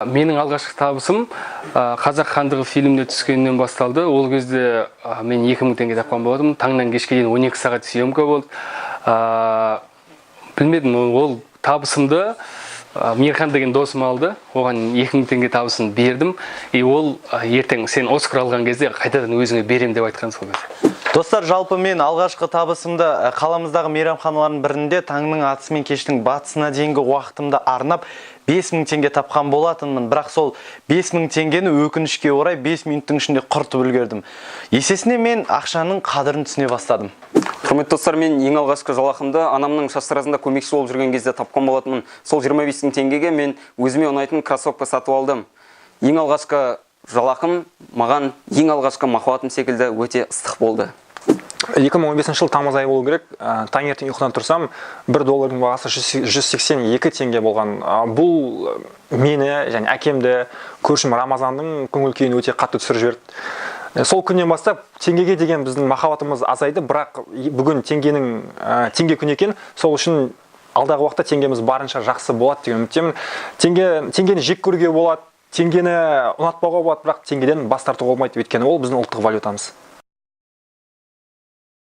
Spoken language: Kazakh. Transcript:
Менің алғашқы табысым Қазақ хандығы фильміне түскеннен басталды. Ол кезде мен 2000 теңге тапқан болатынмын. Таңнан кешке дейін 12 сағат съемка болды. Білмедім, ол табысымды Мейірхан деген досым алды. Оған 2000 теңге табысын бердім. Ол ертең сен Оскар алған кезде қайтадан өзіңе берем деп айтқан сол кезде. Достар, жалпы мен алғашқы табысымды қаламыздағы мейрамханалардың бірінде таңның атысы мен кештің батысына дейінгі уақытымды арнап 5000 теңге тапқан болатынмын. Бірақ сол 5000 теңгені өкінішке орай 5 минуттың ішінде құртып үлгердім. Есесіне мен ақшаның қадірін түсіне бастадым. Құрметті достар, мен ең алғашқы жалақымды анамның шаштаразында көмекші болып жүрген кезде тапқан болатынмын. Сол 25 000 теңгеге мен өзіме ұнайтын кроссовка сатып алдым. Ең алғашқы жалақым маған ең алғашқы махаббатым секілді өте ыстық болды. 2015 жыл тамыз айы болу керек. Таңертең ұйқыдан тұрсам, $1 бағасы 182 теңге болған. Бұл мені және әкемді, көршім Рамазанның көңіл күйін өте қатты түсіріп жіберді. Сол күннен бастап теңгеге деген біздің махаббатымыз азайды, бірақ бүгін теңге күн екен. Сол үшін алдағы уақытта теңгеміз барынша жақсы болады деген үміттемін. Теңгені жек көруге болады, теңгені ұнатпауға болады, бірақ теңгеден бас тартуға болмайды, өйткені ол біздің ұлттық валютамыз.